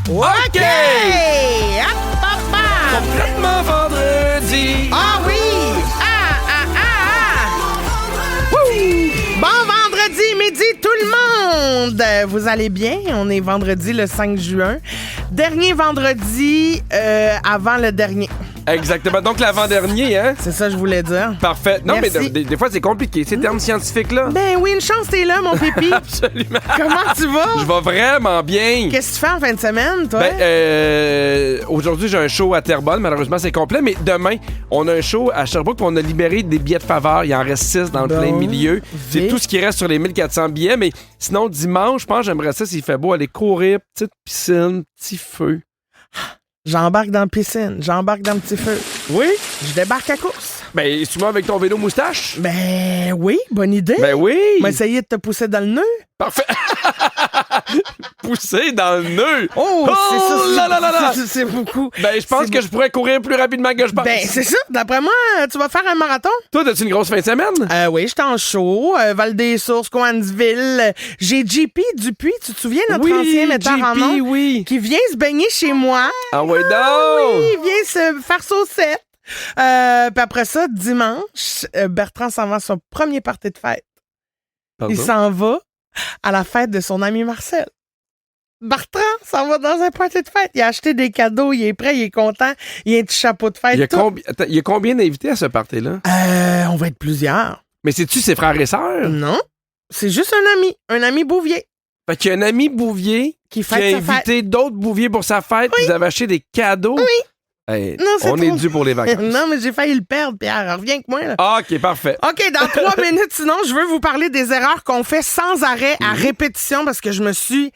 OK! Hop, hop, hop. Complètement vendredi. Ah oui! Bon vendredi midi tout le monde! Vous allez bien? On est vendredi le 5 juin. Dernier vendredi avant le dernier. Exactement. Donc, l'avant-dernier, hein? C'est ça que je voulais dire. Parfait. Non, Merci. mais des fois, c'est compliqué, ces termes scientifiques-là. Ben oui, une chance t'es là, mon pépi. Absolument. Comment tu vas? Je vais vraiment bien. Qu'est-ce que tu fais en fin de semaine, toi? Aujourd'hui, j'ai un show à Terrebonne. Malheureusement, c'est complet. Mais demain, on a un show à Sherbrooke. On a libéré des billets de faveur. Il en reste 6 dans le Bon, plein milieu. C'est vite. tout ce qui reste sur les 1400 billets. Mais sinon, dimanche, je pense que j'aimerais ça, s'il fait beau, aller courir. Petite piscine, petit feu. J'embarque dans la piscine, j'embarque dans le petit feu. Oui? Je débarque à course. Ben, suis-moi avec ton vélo moustache? Ben oui, bonne idée. Ben oui! On va essayer de te pousser dans le nœud. Parfait! Pousser dans le nœud! Oh, c'est ça. là là là là! C'est beaucoup. Ben, je pense C'est que je pourrais courir plus rapidement que je pense. Ben, c'est ça. D'après moi, tu vas faire un marathon? Toi, as-tu une grosse fin de semaine? Oui, j'étais en show. Val-des-Sources, Coansville. J'ai JP Dupuis, tu te souviens, notre ancien metteur en ondes? Oui. Qui vient se baigner chez moi. Ah ouais, donc! Oui, il vient se faire saucette. Puis après ça, dimanche, Bertrand s'en va à son premier party de fête. Pardon? Il s'en va à la fête de son ami Marcel. Bertrand s'en va dans un party de fête. Il a acheté des cadeaux, il est prêt, il est content. Il a un petit chapeau de fête. Il y a combien d'invités à ce party-là? On va être plusieurs. Mais c'est-tu ses frères et sœurs? Non, c'est juste un ami Bouvier. Fait qu'il y a un ami Bouvier Qui qui a fête sa fête. invité d'autres Bouviers pour sa fête. Oui. Vous avez acheté des cadeaux? Oui. Hey, Non, c'est on est trop. dû pour les vacances. Non, mais j'ai failli le perdre, Pierre. Reviens avec moi, là. Ah, OK, parfait. OK, dans 3 minutes, sinon, je veux vous parler des erreurs qu'on fait sans arrêt, à répétition, parce que je me suis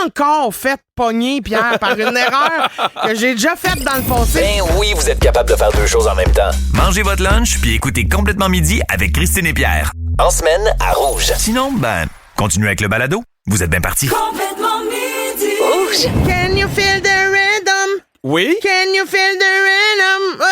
encore fait pogner, Pierre, par une erreur que j'ai déjà faite dans le passé. Ben oui, vous êtes capable de faire deux choses en même temps. Mangez votre lunch puis écoutez Complètement Midi avec Christine et Pierre. En semaine, à Rouge. Sinon, ben, continuez avec le balado. Vous êtes bien partis. Complètement midi. Rouge. Can you feel the rhythm? Oui? Can you feel the rhythm?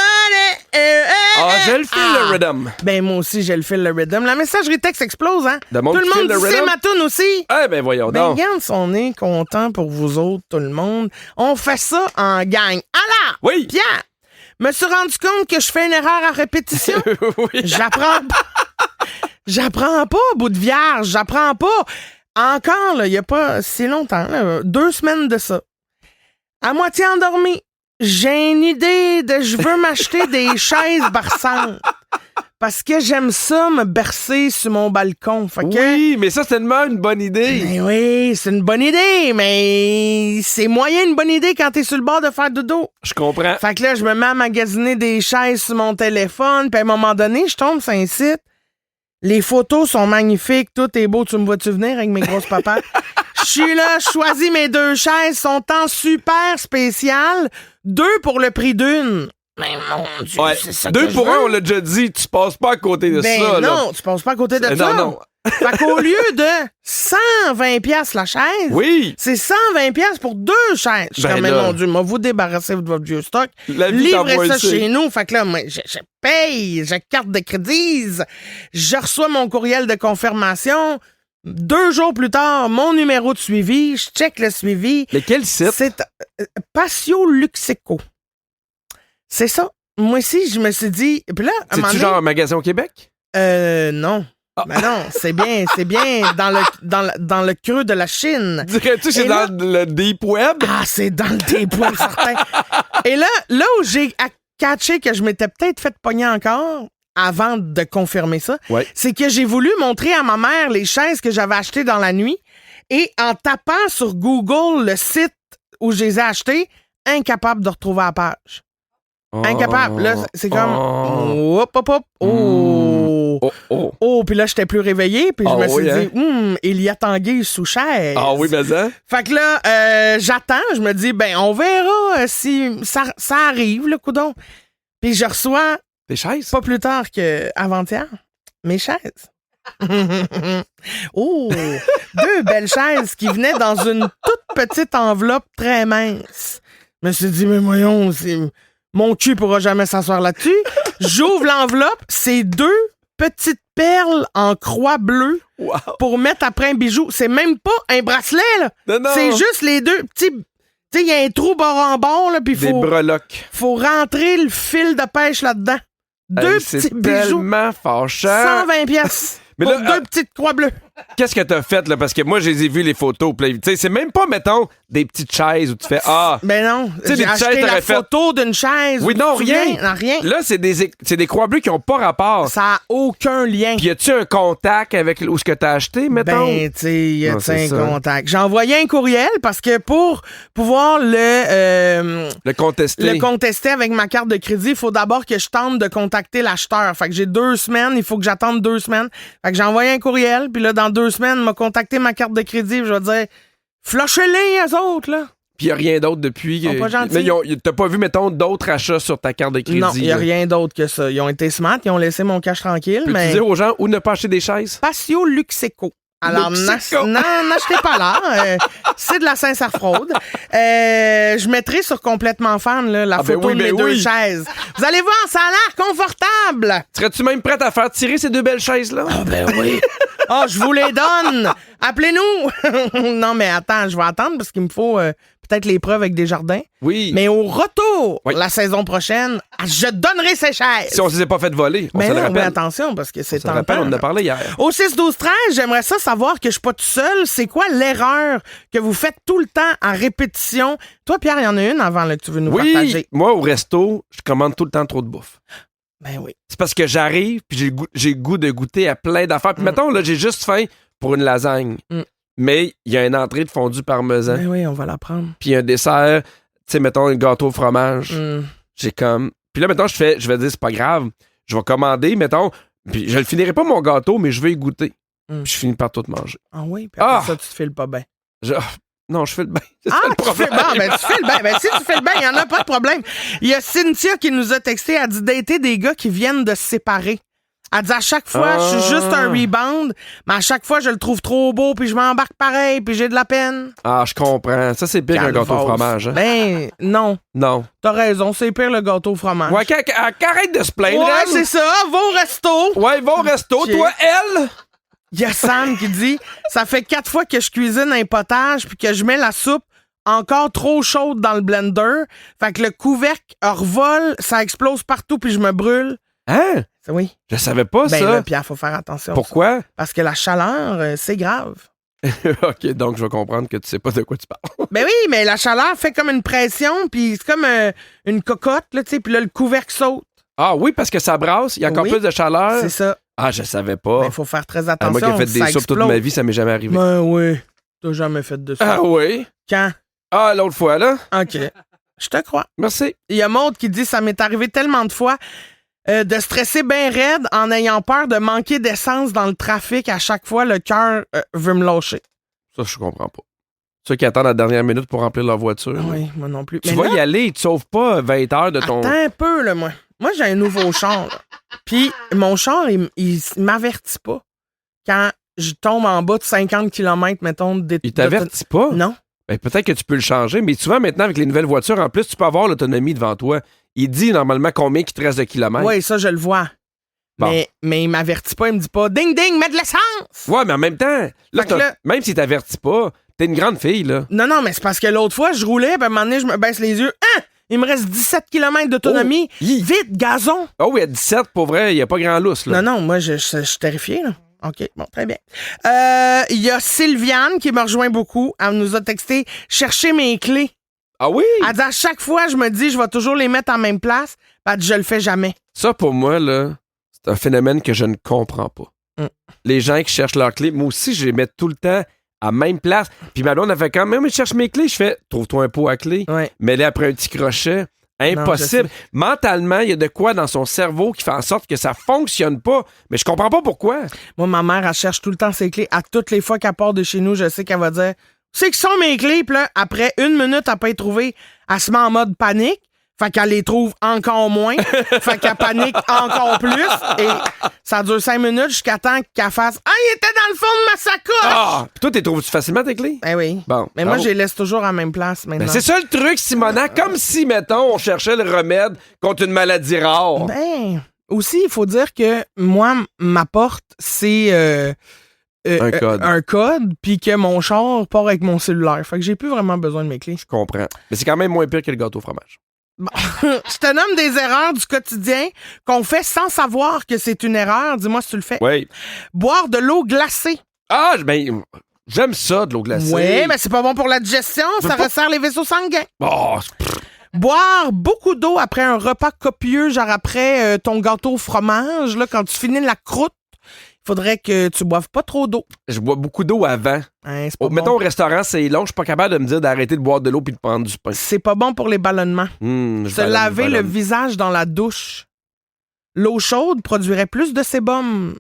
Ah, je le file, le rhythm. Ben, moi aussi, je le file, le rhythm. La messagerie texte explose, hein? Le monde Tout le qui monde file le dit c'est rhythm? ma toune aussi. Eh ben, voyons Ben, donc. regarde, si on est content pour vous autres, tout le monde, on fait ça en gang. Alors, Oui. Pierre, me suis rendu compte que je fais une erreur à répétition. Oui. J'apprends pas, bout de vierge. J'apprends pas. Encore, là, il y a pas si longtemps, là, 2 semaines de ça. À moitié endormi, j'ai une idée de je veux m'acheter des chaises berçantes. Parce que j'aime ça, me bercer sur mon balcon. Fait que, Oui, mais ça, c'est tellement une bonne idée. ben oui, c'est une bonne idée, mais c'est moyen une bonne idée quand t'es sur le bord de faire dodo. Je comprends. Fait que là, je me mets à magasiner des chaises sur mon téléphone, puis à un moment donné, je tombe sur un site. Les photos sont magnifiques, tout est beau. Tu me vois-tu venir avec mes grosses papates? Je suis là, je choisis mes 2 chaises, sont en super spécial. 2 pour le prix d'une. Mais mon Dieu, Ouais. c'est ça 2 que pour je 1, veux. on l'a déjà dit. Tu passes pas à côté de Ben ça, là. non, tu passes pas à côté de Non, ça. non. Fait qu'au lieu de 120 pièces la chaise, Oui. c'est 120 pièces pour 2 chaises. Je suis Ben comme, mais là. mon Dieu, moi, vous débarrassez de votre vieux stock. La vie Livrez t'envoie ça le signe. chez nous. Fait que là, moi, je paye, j'ai carte de crédit, je reçois mon courriel de confirmation. 2 jours plus tard, mon numéro de suivi, je check le suivi. Mais quel site? C'est Patio Luxeco. C'est ça. Moi aussi, je me suis dit. Puis là, à un moment C'est-tu donné- genre un magasin au Québec? Non. Ah. Ben non, c'est bien dans le creux de la Chine. Dirais-tu que c'est Et là- dans le Deep Web? Ah, c'est dans le dépôt, certain. Et là où j'ai catché que je m'étais peut-être fait pogner encore, avant de confirmer ça, Ouais. c'est que j'ai voulu montrer à ma mère les chaises que j'avais achetées dans la nuit et en tapant sur Google le site où je les ai achetées, incapable de retrouver la page. Incapable. Là, c'est comme... Oh. Hop, hop, hop. Oh! Oh, oh. Oh, puis là, j'étais plus réveillé, puis je Ah me suis oui, dit, il y a tanguy sous chaise. Ah oui, mais ça? Fait que là, j'attends, je me dis, ben, on verra si ça arrive, le coudon. Puis je reçois, Des chaises? pas plus tard qu'avant-hier, mes chaises. Oh! 2 belles chaises qui venaient dans une toute petite enveloppe très mince. Je me suis dit, mais voyons, mon cul pourra jamais s'asseoir là-dessus. J'ouvre l'enveloppe, c'est 2 petites perles en croix bleue Wow. pour mettre après un bijou. C'est même pas un bracelet, là. Non. C'est juste les deux petits... Tu sais, il y a un trou bord en bord, là, puis Des breloques. faut rentrer le fil de pêche là-dedans. Deux Hey, petits c'est bijoux. tellement fâchant. 120 pièces Mais pour là, deux petites croix bleues. Qu'est-ce que t'as fait, là? Parce que moi, je les ai vus, les photos. Tu sais, c'est même pas, mettons, des petites chaises où tu fais Ah. Ben non, Tu sais, j'ai des acheté chaises, la t'aurais fait- photo d'une chaise. Oui, non, Tu te souviens? rien. Non, rien. Là, c'est des croix bleues qui ont pas rapport. Ça a aucun lien. Puis y a-tu un contact avec où ce que t'as acheté, mettons? Ben, tu sais, y a Non, c'est un ça. contact. J'ai envoyé un courriel parce que pour pouvoir Le contester. le contester avec ma carte de crédit, il faut d'abord que je tente de contacter l'acheteur. Fait que j'ai 2 semaines, il faut que j'attende 2 semaines. Fait que j'ai envoyé un courriel, puis là, dans 2 semaines, il m'a contacté ma carte de crédit, puis je vais dire, flushez-les, eux autres, là. Puis y a rien d'autre depuis. Ils sont pas gentils. Mais t'as pas vu, mettons, d'autres achats sur ta carte de crédit? Non, il n'y a là? rien d'autre que ça. Ils ont été smart, ils ont laissé mon cash tranquille, Peux-tu mais... dire aux gens où ne pas acheter des chaises? Patio Luxeco. Alors, Luxeco. n'achetez pas là. C'est de la sincère fraude. Je mettrai sur Complètement Fan là, la Ah, ben photo oui, de mes ben 2 oui. chaises. Vous allez voir, ça a l'air confortable. Serais-tu même prête à faire tirer ces 2 belles chaises-là? Ah ben oui. Oh, je vous les donne. Appelez-nous. Non, mais attends, je vais attendre parce qu'il me faut peut-être les preuves avec Desjardins. Oui. Mais au retour, Oui. la saison prochaine, je donnerai ces chaises. Si on se les a pas fait voler, on Mais se le non, mais rappelle. attention, parce que c'est On se le rappelle, on en a parlé hier. Au 6-12-13, j'aimerais ça savoir que je suis pas tout seul. C'est quoi l'erreur que vous faites tout le temps en répétition? Toi, Pierre, il y en a une avant là, que tu veux nous Oui, partager. moi, au resto, je commande tout le temps trop de bouffe. Ben oui. C'est parce que j'arrive, puis j'ai le goût de goûter à plein d'affaires. Puis mettons, là, j'ai juste faim pour une lasagne. Mm. Mais il y a une entrée de fondue parmesan, Ben oui, on va la prendre. puis un dessert, tu sais, mettons, un gâteau au fromage. Mm. J'ai comme... Puis là, mettons, je vais dire, c'est pas grave. Je vais commander, mettons, puis je le finirai pas, mon gâteau, mais je vais y goûter. Mm. Puis je finis par tout manger. Ah oui, puis après Ah! ça, tu te files pas bien. Non, je fais le bain. C'est ça, Ah, le tu fais problème. bon, ben tu fais le bain. Ben si tu fais le bain, il y en a pas de problème. Il y a Cynthia qui nous a texté, elle dit dater des gars qui viennent de se séparer. Elle dit à chaque fois, je suis juste un rebound, mais à chaque fois, je le trouve trop beau, puis je m'embarque pareil, puis j'ai de la peine. Ah, je comprends. Ça, c'est pire qu'un gâteau au fromage. Hein? Ben, non. Non. T'as raison, c'est pire le gâteau au fromage. Ouais, qu'arrête de se plaindre. Ouais, elle. c'est ça, va au resto. Ouais, va au resto. Ok. Toi, elle... Il y a Sam qui dit, ça fait 4 fois que je cuisine un potage, puis que je mets la soupe encore trop chaude dans le blender. Fait que le couvercle revole, ça explose partout, puis je me brûle. Hein? Oui. Je savais pas Ben ça. là, Pierre, faut faire attention. Pourquoi? Parce que la chaleur, c'est grave. OK, donc je vais comprendre que tu sais pas de quoi tu parles. Ben oui, mais la chaleur fait comme une pression, puis c'est comme une cocotte, là, tu sais, puis là, le couvercle saute. Ah oui, parce que ça brasse, il y a encore Oui, plus de chaleur. C'est ça. Ah, je savais pas. Il faut faire très Ah, attention. moi qui ai fait des ça soupes toute explose. ma vie, ça m'est jamais arrivé. Ben oui. T'as jamais fait de ça. Ah oui? Quand? Ah, l'autre fois, là. OK. Je te crois. Merci. Il y a Maud qui dit, ça m'est arrivé tellement de fois de stresser bien raide en ayant peur de manquer d'essence dans le trafic. À chaque fois, le cœur veut me lâcher. Ça, je comprends pas. Ceux qui attendent la dernière minute pour remplir leur voiture. Oui, moi non plus. Tu Mais vas là, y aller, tu sauves pas 20 heures de ton... attends un peu, là, moi. Moi, j'ai un nouveau char, là. Puis, mon char, il m'avertit pas quand je tombe en bas de 50 km, mettons. Il t'avertit pas? Non. Ben, peut-être que tu peux le changer, mais souvent, maintenant, avec les nouvelles voitures, en plus, tu peux avoir l'autonomie devant toi. Il dit normalement combien il te reste de kilomètres. Oui, ça, je le vois. Bon. Mais il m'avertit pas, il me dit pas « Ding, ding, mets de l'essence! Ouais, mais en même temps, là, Fait que là- même s'il t'avertit pas, t'es une grande fille, là. » Non, non, mais c'est parce que l'autre fois, je roulais, puis à un moment donné, je me baisse les yeux. Hein? Il me reste 17 km d'autonomie. Oh, hi. Vite, gazon! Oh oui, à 17, pour vrai, il n'y a pas grand lousse, là. Non, non, moi, je suis terrifié, là. OK, bon, très bien. Il y a Sylviane qui me rejoint beaucoup. Elle nous a texté « Chercher mes clés ». Ah oui? Elle dit à chaque fois, je me dis, je vais toujours les mettre en même place. Puis elle dit, je le fais jamais. Ça, pour moi, là, c'est un phénomène que je ne comprends pas. Mm. Les gens qui cherchent leurs clés, moi aussi, je les mets tout le temps à même place. Puis ma blonde, elle fait quand même, je cherche mes clés. Je fais, trouve-toi un pot à clés. Ouais. Mets-les après un petit crochet. Impossible. Mentalement, il y a de quoi dans son cerveau qui fait en sorte que ça fonctionne pas. Mais je comprends pas pourquoi. Moi, ma mère, elle cherche tout le temps ses clés. À toutes les fois qu'elle part de chez nous, je sais qu'elle va dire, c'est que sont mes clés. Puis là, après 1 minute à pas les trouver, elle se met en mode panique. Fait qu'elle les trouve encore moins. Fait qu'elle panique encore plus. Et ça dure 5 minutes jusqu'à temps qu'elle fasse « Ah, il était dans le fond de ma sacoche! Ah! Puis toi, t'es trouves-tu facilement tes clés? Ben oui. Bon. Mais moi, bravo. je les laisse toujours à la même place maintenant. Ben, c'est ça le truc, Simona. Comme si, mettons, on cherchait le remède contre une maladie rare. Ben, Aussi, il faut dire que moi, ma porte, c'est Un code. puis que mon char part avec mon cellulaire. Fait que j'ai plus vraiment besoin de mes clés. Je comprends. Mais c'est quand même moins pire que le gâteau au fromage. Bon. Je te nomme des erreurs du quotidien qu'on fait sans savoir que c'est une erreur. Dis-moi si tu le fais. Oui. Boire de l'eau glacée. Ah, ben, j'aime ça, de l'eau glacée. Oui, mais c'est pas bon pour la digestion. Ça pas- resserre les vaisseaux sanguins. Oh, Boire beaucoup d'eau après un repas copieux, genre après ton gâteau au fromage, là, quand tu finis la croûte, il faudrait que tu boives pas trop d'eau. je bois beaucoup d'eau avant. Hein, c'est pas Mettons bon. au restaurant, c'est long, je suis pas capable de me dire d'arrêter de boire de l'eau puis de prendre du pain. C'est pas bon pour les ballonnements. Je Se ballonne, laver je le ballonne. visage dans la douche. L'eau chaude produirait plus de sébum.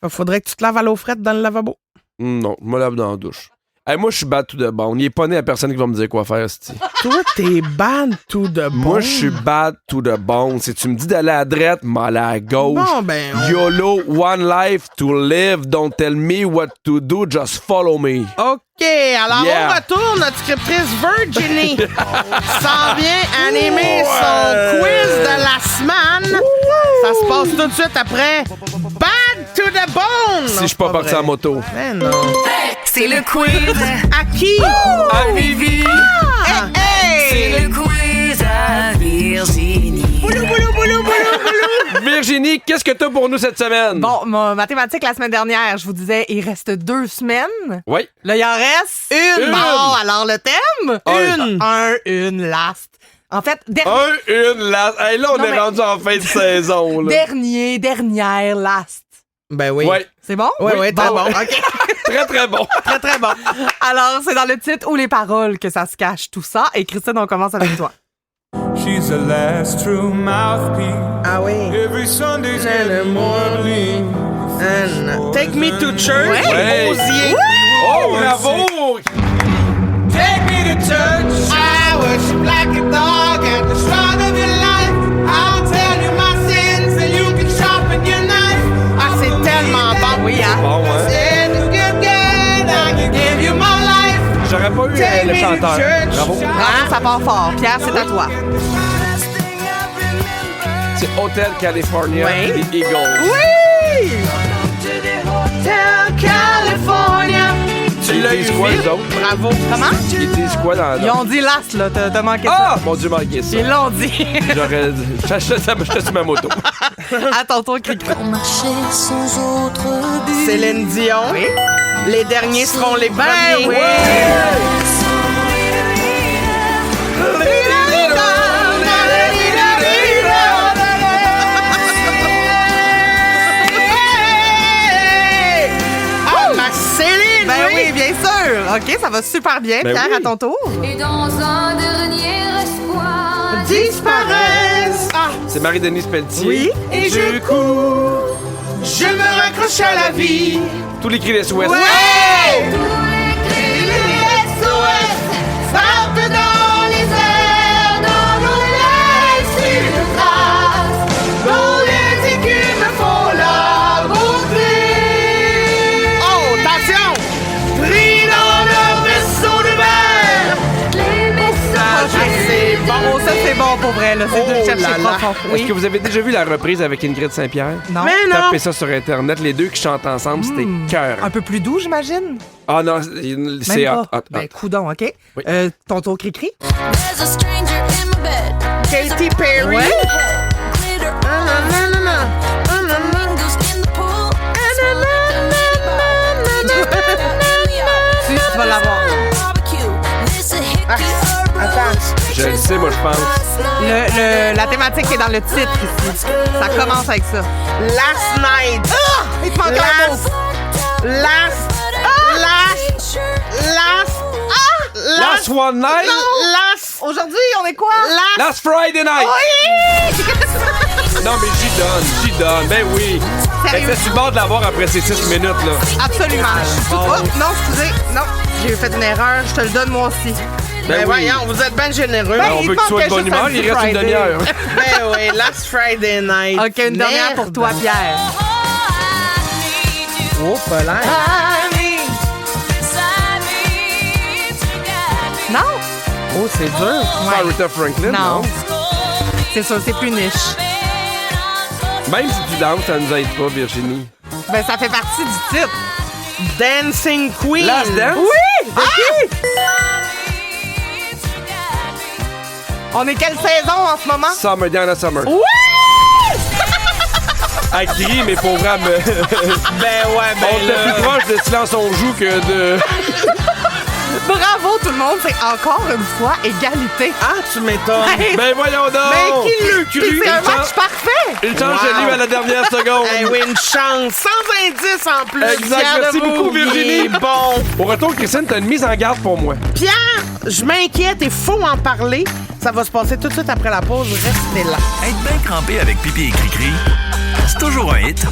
Faudrait que tu te laves à l'eau frette dans le lavabo. Non, je me lave dans la douche. Hey, moi, je suis bad tout de bon. On n'y est pas né à personne qui va me dire quoi faire, c'ti. Toi, t'es bad tout de bon. Moi, je suis bad tout de bon. Si tu me dis d'aller à droite, m'aller à gauche. Bon, ben, YOLO, one life to live. Don't tell me what to do, just follow me. OK, alors Yeah. on retourne. Notre scriptrice Virginie s'en vient animer son quiz de la semaine. Ça se passe tout de suite après Bad to the Bone. Si je suis pas C'est parti en vrai. moto. Mais non. C'est le quiz. À qui? À Vivi! Ah! C'est le quiz à Virginie. Virginie, qu'est-ce que t'as pour nous cette semaine? Bon, ma mathématique la semaine dernière, je vous disais, il reste 2 semaines. Oui. Là, il en reste Une. Bon, alors le thème? Une last. En fait, Une last. Hey, là, on Non, est mais- rendu en fin de saison. Là. dernière last. Ben oui. Ouais. C'est bon? Oui, très bon. OK. Très, très bon. Très, très bon. Alors, c'est dans le titre ou les paroles que ça se cache, tout ça. Et Christine, on commence avec toi. She's the last true mouthpiece. Ah oui. Every Sunday's In the morning. And take me to church. Ouais. Osier. Oh, bravo! Take me to church. I worship like a dog at the shrine of your life. I'll tell you my sins and you can sharpen your knife. Ah, c'est tellement bon. Oui, hein? Bon, hein? Sin is good, I can give you my life. J'aurais pas eu Take le me to chanteur. church. Bravo. Bravo, ça part fort. Pierre, c'est à toi. C'est Hotel California Oui. des Eagles. Oui! Hotel California. Ils disent quoi, les autres? Bravo. Comment? Ils disent quoi dans Ils ont dit last, là. T'as manqué Ah! ça. Mon Dieu, manqué ça. Ils l'ont dit. J'aurais... J'étais sur ma moto. À ton tour, Cricri. Céline Dion. Oui. Les derniers seront les Ben premiers. oui. Oh, ma Céline! Ben oui, bien sûr. OK, ça va super bien. Ben Pierre, oui. à ton tour. Et dans un dernier espoir, Disparaissent. Ah, C'est Marie-Denise Pelletier. Oui. et je cours. Je me raccroche à la vie. Tous les cris des Souhaits. Ouais! les SOS Partent dans les airs, dans nos laisses une trace, dont les écumes font la beauté. Oh, attention! Pris dans leur vaisseau de verre, les messages. Ah, c'est Oh, ça, c'est bon pour vrai, là. C'est Oh de le chercher là là. profond. Est-ce Oui. que vous avez déjà vu la reprise avec Ingrid Saint-Pierre? Non. Mais non! Tapez ça sur Internet. Les deux qui chantent ensemble, c'était cœur. Un peu plus doux, j'imagine? Ah non, c'est Même hot, pas. hot, hot. Ben, coudon, OK? Oui. Ton tour, Cricri? There's a stranger in my bed. Katy Perry. Ouais. Glitter flamingos in the pool. Tu vas l'avoir. Attends. Je le sais, moi, je pense. La thématique est dans le titre ici. Ça commence avec ça. Last night. Ah! Il te manque un mot. Last. Last One Night? Last. Aujourd'hui, on est quoi? Last Friday Night! Non, mais j'y donne. Ben oui. Sérieux? Ben, c'est sur le bord de l'avoir après ces 6 minutes, là. Absolument. Oh, non, excusez. Non, j'ai fait une erreur. Je te le donne, moi aussi. Ben oui. voyons, vous êtes bien généreux. Ben, on il veut que tu sois de manquait bonne juste humeur, un il petit reste une Friday. demi-heure. Ben oui, Last Friday night. OK, une dernière Merde. pour toi, Pierre. Oh, pas l'air. Non? Oh, c'est dur. Pas Aretha Franklin, non? Non. C'est sûr, c'est plus niche. Même si tu danses, ça nous aide pas, Virginie. Ben, ça fait partie du titre. Dancing Queen. Last Dance? Oui! On est quelle saison en ce moment? Summer, Diana Summer. Oui! Elle crie, mais pour vrai, Ben ouais, on était plus proche de Silence on joue que de... Bravo tout le monde, c'est encore une fois égalité. Ah, tu m'étonnes. Hey, Ben voyons donc! mais qui l'a Puis cru? C'est un match parfait! Une chance, Wow. j'ai lu à la dernière seconde. Eh oui, une chance. Sans indice en plus. Exact. Fier de Merci vous. beaucoup, Virginie. Il est bon. Au retour, Christine, t'as une mise en garde pour moi. Pierre, je m'inquiète, il faut en parler. Ça va se passer tout de suite après la pause. Restez là. Être bien crampé avec pipi et cri-cri, c'est toujours un hit.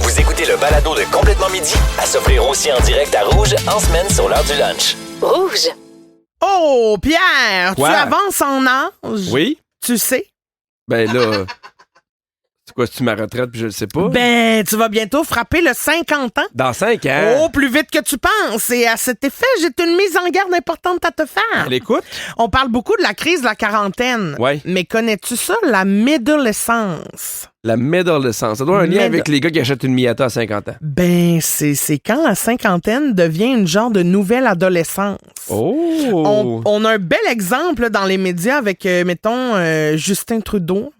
Vous écoutez le balado de Complètement Midi à s'offrir aussi en direct à Rouge en semaine sur l'heure du lunch. Rouge. Oh, Pierre, Quoi? tu avances en âge. Oui? Tu sais. Ben là... C'est quoi, c'est-tu ma retraite puis je le sais pas? Ben, tu vas bientôt frapper le 50 ans. Dans 5 ans. Oh, plus vite que tu penses. Et à cet effet, j'ai une mise en garde importante à te faire. Elle écoute? On parle beaucoup de la crise de la quarantaine. Ouais. Mais connais-tu ça, la médolescence? La médolescence. Ça doit avoir un lien Médo- avec les gars qui achètent une Miata à 50 ans. Ben, c'est quand la cinquantaine devient une genre de nouvelle adolescence. Oh! On a un bel exemple là, dans les médias avec, mettons, Justin Trudeau.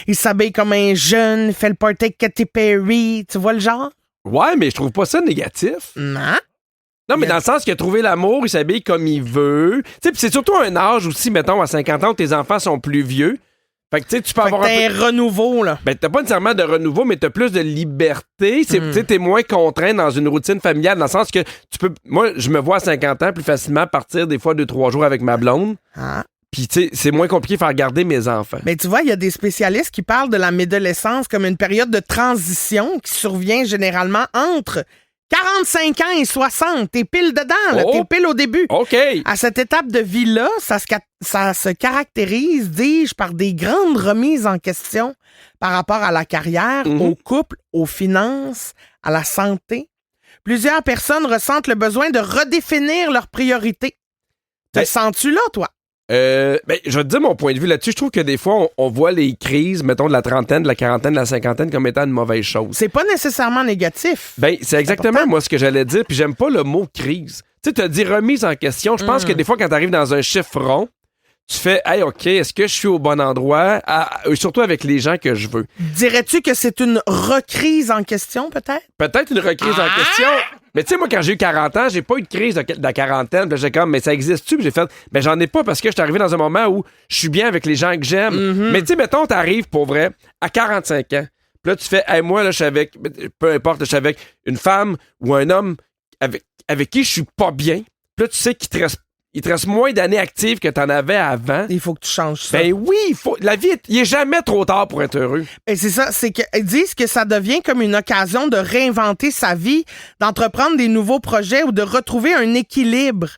Il s'habille comme un jeune, fait le party avec Katy Perry. Tu vois le genre? Ouais, mais je trouve pas ça négatif. Non. Non, mais dans le sens qu'il a trouvé l'amour, il s'habille comme il veut. Tu sais, puis c'est surtout un âge aussi, mettons, à 50 ans, où tes enfants sont plus vieux. Fait que, tu sais, tu peux Fait que avoir t'as un peu... un renouveau, là. Ben, t'as pas nécessairement de renouveau, mais t'as plus de liberté. Tu sais, t'es moins contraint dans une routine familiale, dans le sens que tu peux... Moi, je me vois à 50 ans plus facilement partir des fois 2-3 jours avec ma blonde. Ah. Puis, tu sais, c'est moins compliqué de faire garder mes enfants. Mais tu vois, il y a des spécialistes qui parlent de la médolescence comme une période de transition qui survient généralement entre 45 ans et 60. T'es pile dedans, là. Oh. T'es pile au début. OK! À cette étape de vie-là, ça se caractérise, dis-je, par des grandes remises en question par rapport à la carrière, au couple, aux finances, à la santé. Plusieurs personnes ressentent le besoin de redéfinir leurs priorités. Te Ben- sens-tu là, toi? Ben, je vais te dire mon point de vue là-dessus. Je trouve que des fois, on voit les crises, mettons, de la trentaine, de la quarantaine, de la cinquantaine comme étant une mauvaise chose. C'est pas nécessairement négatif. Ben, c'est exactement important. moi ce que j'allais dire, puis j'aime pas le mot crise. Tu sais, tu as dit remise en question. Je pense que des fois, quand tu arrives dans un chiffre rond, tu fais, hey, OK, est-ce que je suis au bon endroit? Surtout avec les gens que je veux. Dirais-tu que c'est une recrise en question, peut-être? Peut-être une recrise en question. Mais tu sais, moi, quand j'ai eu 40 ans, j'ai pas eu de crise de la quarantaine. Puis là, j'ai comme, mais ça existe-tu? Puis j'ai fait, ben j'en ai pas parce que je suis arrivé dans un moment où je suis bien avec les gens que j'aime. Mais tu sais, mettons, t'arrives pour vrai à 45 ans. Puis là, tu fais, hey, moi, là, je suis avec, peu importe, je suis avec une femme ou un homme avec qui je suis pas bien. Puis là, tu sais qu'il te reste moins d'années actives que t'en avais avant. Il faut que tu changes ça. Ben oui, la vie, il est jamais trop tard pour être heureux. Et c'est ça, c'est qu'ils disent que ça devient comme une occasion de réinventer sa vie, d'entreprendre des nouveaux projets ou de retrouver un équilibre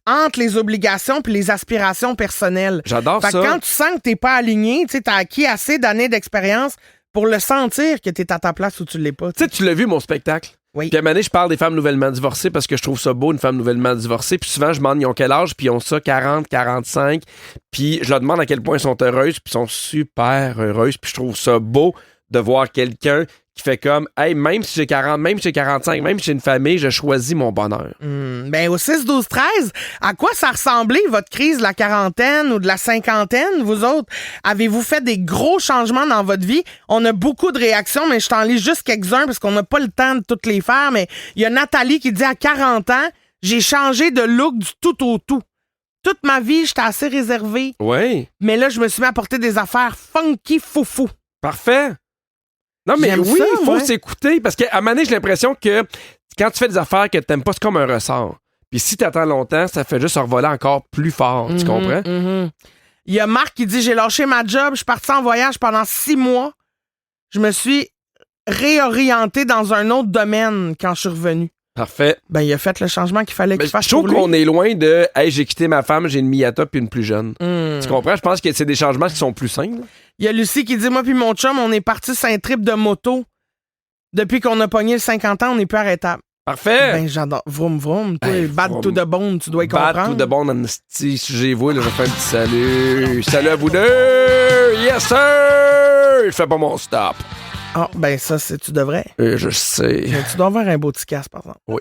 entre les obligations puis les aspirations personnelles. J'adore Fait que ça. quand tu sens que t'es pas aligné, tu sais, t'as acquis assez d'années d'expérience pour le sentir que t'es à ta place où tu l'es pas. Tu sais, tu l'as vu, mon spectacle? Oui. Puis à un moment donné, je parle des femmes nouvellement divorcées parce que je trouve ça beau, une femme nouvellement divorcée. Puis souvent, je demande, ils ont quel âge? Puis ils ont ça, 40, 45. Puis je leur demande à quel point ils sont heureuses. Puis ils sont super heureuses. Puis je trouve ça beau de voir quelqu'un qui fait comme, hey, même si j'ai 40, même si j'ai 45, même si j'ai une famille, je choisis mon bonheur. Ben au 6, 12, 13, à quoi ça ressemblait votre crise de la quarantaine ou de la cinquantaine, vous autres? Avez-vous fait des gros changements dans votre vie? On a beaucoup de réactions, mais je t'en lis juste quelques-uns parce qu'on n'a pas le temps de toutes les faire, mais il y a Nathalie qui dit à 40 ans, j'ai changé de look du tout au tout. Toute ma vie, j'étais assez réservée, Oui, mais là, je me suis mis à porter des affaires funky foufou. parfait. Non, mais J'aime oui, ça, il faut ouais. s'écouter parce qu'à un moment donné, j'ai l'impression que quand tu fais des affaires que t'aimes pas, c'est comme un ressort. Puis si t'attends longtemps, ça fait juste se revoler encore plus fort. Tu comprends? Il y a Marc qui dit, j'ai lâché ma job, je suis parti en voyage pendant 6 mois. Je me suis réorienté dans un autre domaine quand je suis revenu. Parfait. Ben, il a fait le changement qu'il fallait Mais qu'il fasse je trouve pour lui. qu'on est loin de hey, j'ai quitté ma femme, j'ai une Miata puis une plus jeune. Tu comprends? Je pense que c'est des changements qui sont plus simples. Il y a Lucie qui dit, moi puis mon chum, on est parti sur un trip de moto. Depuis qu'on a pogné le 50 ans, on n'est plus arrêtable. Parfait! Ben, j'adore. Vroom, vroom. Toi, Hey, bad vroom. to the bone, tu dois y Bad comprendre. to the bone, si j'ai vu, là, je fais un petit salut. Salut à vous deux! Yes, sir! Je fais pas mon stop. Ah, ben ça, tu devrais. Je sais. Mais tu dois avoir un beau petit casque, par exemple. Oui.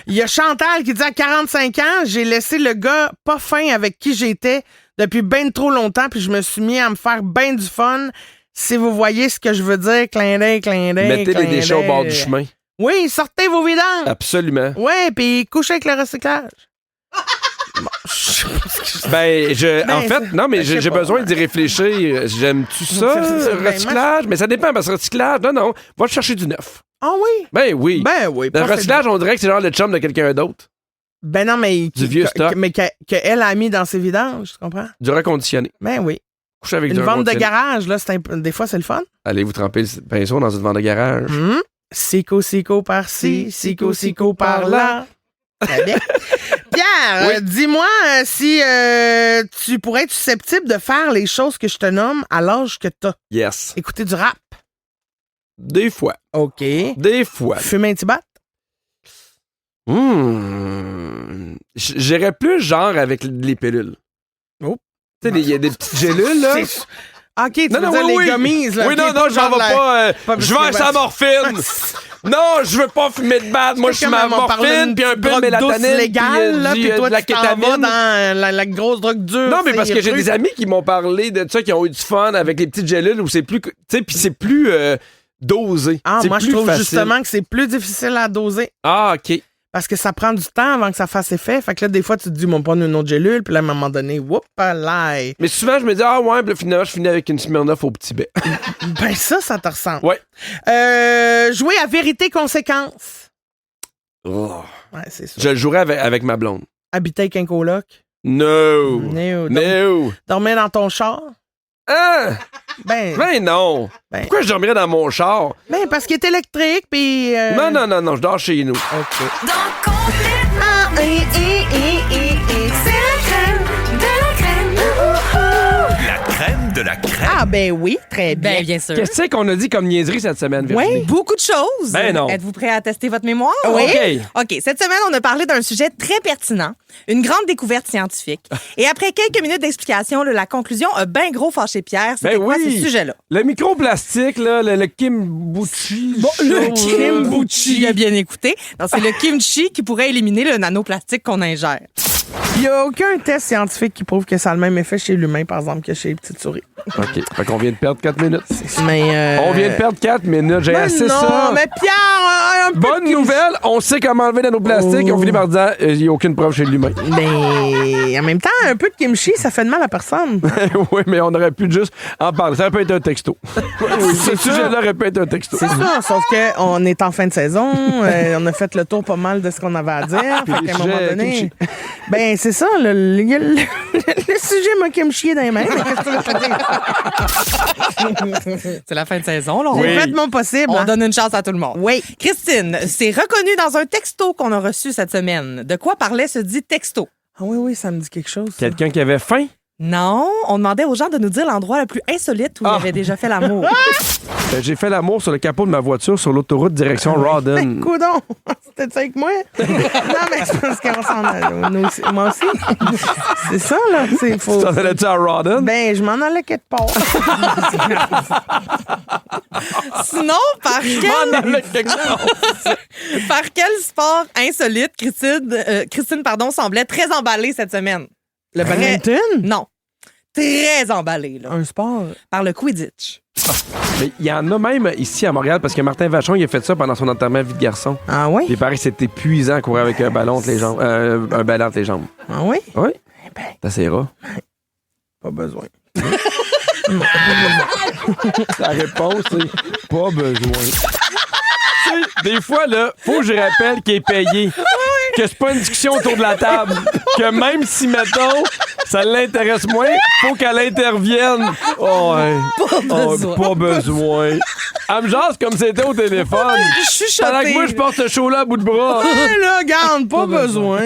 Il y a Chantal qui dit à 45 ans, j'ai laissé le gars pas fin avec qui j'étais depuis ben trop longtemps, puis je me suis mis à me faire ben du fun. Si vous voyez ce que je veux dire, clin d'œil, clin d'œil. Mettez clin les déchets au d'œil. bord du chemin. Oui, sortez vos vidanges. Absolument. Oui, puis couchez avec le recyclage. En fait, non, mais je sais j'ai pas. besoin d'y réfléchir. J'aime-tu ça, Ben, recyclage? Mais ça dépend, parce que recyclage, non, va te chercher du neuf. Ah oui? Ben oui. Ben oui. Le recyclage, on dirait que c'est genre le chum de quelqu'un d'autre. Ben non, mais... Du vieux stock. Mais qu'elle a mis dans ses vidanges, tu comprends? Du reconditionné. Ben oui. Coucher avec Une du vente de reconditionné. garage, là, des fois, c'est le fun. Allez vous tremper le pinceau dans une vente de garage. Sico par-ci, sico par-là. Très bien. Pierre, dis-moi si tu pourrais être susceptible de faire les choses que je te nomme à l'âge que t'as. Yes. Écouter du rap. Des fois. OK. Des fois. Fumer un petit bat. J'irais plus genre avec les pilules. Oh. Tu sais, il y a des petites gélules, là. OK, tu veux dire les gommises, là. Oui, OK, non, pas j'en genre vais la- pas. pas Je vais parce à que- sa morphine. Non, je veux pas fumer de batte. Moi, je suis Comme ma on parle morphine, d'une puis un peu de drogue mélatonine. douce légale, là, puis puis toi, de la tu t'en vas kétamine. dans la grosse drogue dure. Non, mais parce que j'ai trucs. des amis qui m'ont parlé de ça, qui ont eu du fun avec les petites gélules où c'est plus. Tu sais, puis c'est plus dosé. Ah, C'est moi, je plus trouve facile. justement que c'est plus difficile à doser. Ah, OK. Parce que ça prend du temps avant que ça fasse effet. Fait que là, des fois, tu te dis, mon prendre une autre gélule. Puis là, à un moment donné, whoop, là. Mais souvent, je me dis, ah ouais, puis là, finalement, je finis avec une Smirnoff au petit bec. Ben, ça te ressemble. Ouais. Jouer à vérité-conséquence. Oh. Ouais, c'est ça. Je le jouerais avec ma blonde. Habiter avec un coloc. No. No. No. Dormir dans ton char. Ah! Ben, Ben non. Ben. Pourquoi je dormirais dans mon char? parce qu'il est électrique, puis... Non, je dors chez nous. OK. Dans complètement c'est la crème de la crème. La crème de la crème. Ah, ben oui, très bien. Ben, bien sûr. Qu'est-ce qu'on a dit comme niaiserie cette semaine, Virginie? Oui. Beaucoup de choses. Ben non. Êtes-vous prêts à tester votre mémoire? Oui. OK. OK. Cette semaine, on a parlé d'un sujet très pertinent, une grande découverte scientifique. Et après quelques minutes d'explication, là, la conclusion a bien gros fâché Pierre. C'était Ben quoi oui. ce sujet-là? Le microplastique, là, le kimbuchi. Le kimchi a bien écouté. Donc, c'est le kimchi qui pourrait éliminer le nanoplastique qu'on ingère. Il n'y a aucun test scientifique qui prouve que ça a le même effet chez l'humain, par exemple, que chez les petites souris. OK. Fait qu'on vient de perdre 4 minutes. Mais, On vient de perdre 4 minutes. J'ai Ben assez non, ça. mais Pierre, un peu Bonne de- nouvelle, on sait comment enlever nanoplastique. Oh. On finit par dire il n'y a aucune preuve chez l'humain. Mais en même temps, un peu de kimchi, ça fait de mal à personne. Oui, mais on aurait pu juste en parler. Ça aurait pu être un texto. Ce sujet-là aurait pu être un texto. C'est ça, sauf qu'on est en fin de saison, on a fait le tour pas mal de ce qu'on avait à dire. Fait qu'à un moment donné, kimchi. ben c'est ça, le sujet m'a kimchié dans les mains. Mais qu'est-ce que tu veux que je te dise? C'est la fin de saison, là. J'ai fait de mon possible. On hein. donne une chance à tout le monde. Oui. Christine, c'est reconnu dans un texto qu'on a reçu cette semaine. De quoi parlait ce dit texto? Ah oui, ça me dit quelque chose. ça. Quelqu'un qui avait faim? Non, on demandait aux gens de nous dire l'endroit le plus insolite où ils avaient déjà fait l'amour. J'ai fait l'amour sur le capot de ma voiture sur l'autoroute direction Rawdon. Ben, coudonc, c'était ça avec moi? Non, mais c'est parce qu'on s'en a. Moi aussi. C'est ça, là. C'est faux. Tu t'en allais-tu à Rawdon? Ben, je m'en allais quelque part. Sinon, par quel sport insolite Christine semblait très emballée cette semaine? Le badminton? Non. Très emballée, là. Un sport. Par le Quidditch. Mais il y en a même ici à Montréal parce que Martin Vachon, il a fait ça pendant son enterrement à vie de garçon. Ah oui? Il paraît que c'était épuisant à courir avec un ballon entre les jambes. Un ballon entre les jambes. Ah oui? Oui. Eh ben, C'est rare. pas besoin. La réponse, c'est pas besoin. Tu sais, des fois, là, faut que je rappelle qu'il est payé. Que c'est pas une discussion autour de la table. Que même si, mettons, ça l'intéresse moins, faut qu'elle intervienne. Oh, ouais. Pas besoin. Elle me jase comme c'était au téléphone. Je suis Pendant que chotée. moi, je porte ce show-là à bout de bras. Ouais, là, garde, pas besoin.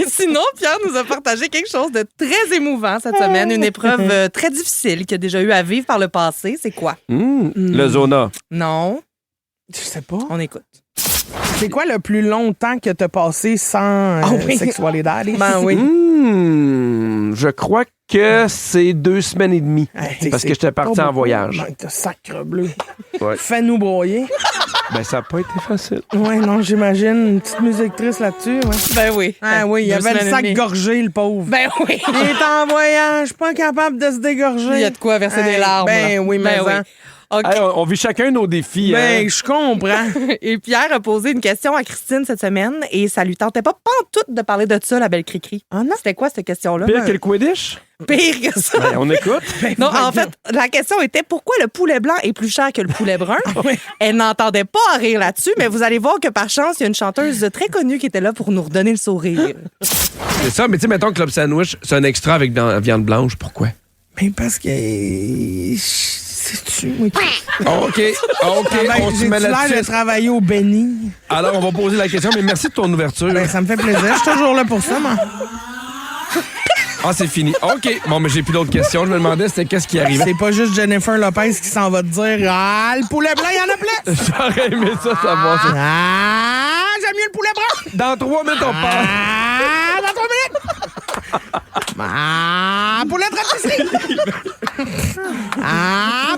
Sinon, Pierre nous a partagé quelque chose de très émouvant cette semaine. Une épreuve très difficile qu'il a déjà eu à vivre par le passé. C'est quoi? Le Zona. Non, Je sais pas. on écoute. C'est quoi le plus long temps que t'as passé sans sexualité? Ben oui. Je crois que c'est 2 semaines et demie. Hey, parce c'est que j'étais parti pas en beaucoup. voyage. Manque de sacre bleu. Ouais. Fais-nous broyer. Ben, ça n'a pas été facile. Ouais, non, j'imagine. Une petite musique triste là-dessus, ouais. Ben oui. Ah oui, il 2 avait le semaines et sac demie. gorgé, le pauvre. Ben oui. Il est en voyage, pas capable de se dégorger. Il y a de quoi verser des Hey, larmes. ben là. oui, mais ben oui. en. OK. Hey, on vit chacun nos défis. Ben, hein. je comprends. Et Pierre a posé une question à Christine cette semaine et ça lui tentait pas pantoute de parler de ça, la belle Cricri. Ah non? C'était quoi cette question-là? Pire que le Quidditch? Pire que ça. Ben, on écoute. Non, en fait, la question était pourquoi le poulet blanc est plus cher que le poulet brun? Elle n'entendait pas à rire là-dessus, mais vous allez voir que par chance, il y a une chanteuse très connue qui était là pour nous redonner le sourire. C'est ça, mais tu sais, mettons que Club Sandwich, c'est un extra avec viande blanche. Pourquoi? Ben, parce que. C'est-tu, oui. OK. On se met J'ai-tu l'air de là-dessus. travailler au Béni? Alors, on va poser la question, mais merci de ton ouverture. Ben, ça me fait plaisir. Je suis toujours là pour ça, moi. Ah, c'est fini. OK. Bon, mais j'ai plus d'autres questions. Je me demandais c'était qu'est-ce qui arrivait. C'est pas juste Jennifer Lopez qui s'en va te dire ah, le poulet blanc, il y en a plein! J'aurais aimé ça savoir ça. Ah, j'aime mieux le poulet brun! Dans 3 minutes, on part. Ah, dans 3 minutes! Ah, poulet de rôtisserie! Ah,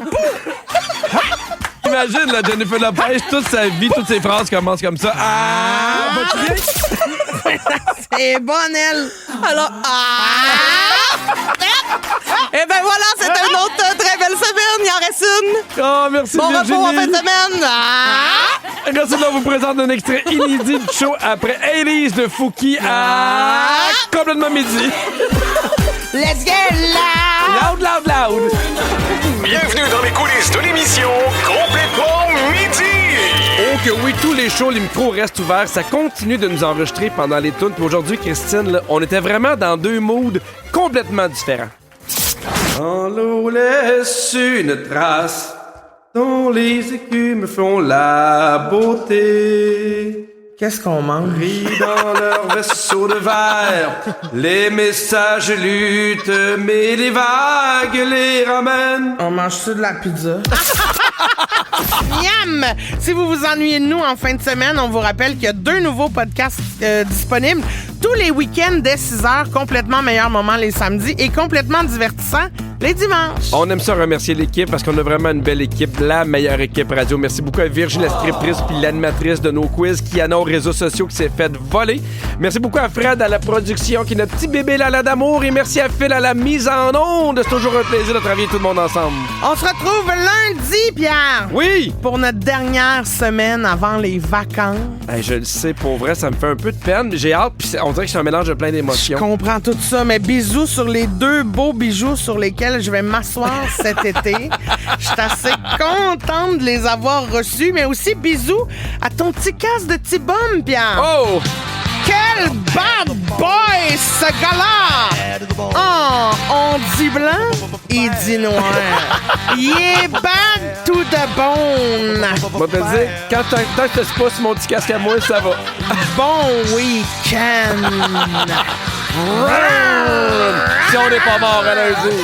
Imagine, la Jennifer Lopez, toute sa vie, toutes ses phrases commencent comme ça. Ah, vas-tu bien? c'est bonne, elle! Alors, et ben voilà, c'était une autre très belle semaine. Il en reste une. Oh, merci, Bon Virginie. repos en fin de semaine. Merci de vous présenter un extrait inédit du show après Élise de Fouki à complètement midi. Let's get loud! Loud, loud, loud. Bienvenue dans les coulisses de l'émission Complètement Midi. Oh que oui, tous les shows, les micros restent ouverts. Ça continue de nous enregistrer pendant les tunes. Puis aujourd'hui, Christine, là, on était vraiment dans 2 moods complètement différents. Dans l'eau laisse une trace, dont les écumes font la beauté. Qu'est-ce qu'on mange? Pris dans leur vaisseau de verre, les messages luttent, mais les vagues les ramènent. On mange-tu de la pizza? Miam! Si vous vous ennuyez de nous en fin de semaine, on vous rappelle qu'il y a 2 nouveaux podcasts disponibles tous les week-ends dès 6h, complètement meilleur moment les samedis et complètement divertissant les dimanches. On aime ça remercier l'équipe parce qu'on a vraiment une belle équipe, la meilleure équipe radio. Merci beaucoup à Virginie, la scriptrice puis l'animatrice de nos quiz, qui a nos réseaux sociaux qui s'est fait voler. Merci beaucoup à Fred à la production qui est notre petit bébé Lala d'amour et merci à Phil à la mise en onde. C'est toujours un plaisir de travailler tout le monde ensemble. On se retrouve lundi, Pierre! Oui! Pour notre dernière semaine avant les vacances. Hey, je le sais, pour vrai, ça me fait un peu de peine. J'ai hâte, puis on dirait que c'est un mélange de plein Je d'émotions. comprends tout ça, mais bisous sur les 2 beaux bijoux sur lesquels je vais m'asseoir cet été. Je suis assez contente de les avoir reçus, mais aussi bisous à ton petit casque de petit bum, Pierre. Oh! Quel bad boy, ce gars-là! Oh, on dit blanc, il dit noir. Il est bad to the bone. Moi, te dire, tant que t'as pas sur mon petit casque à moi, ça va. Bon week-end. Si on n'est pas mort à lundi.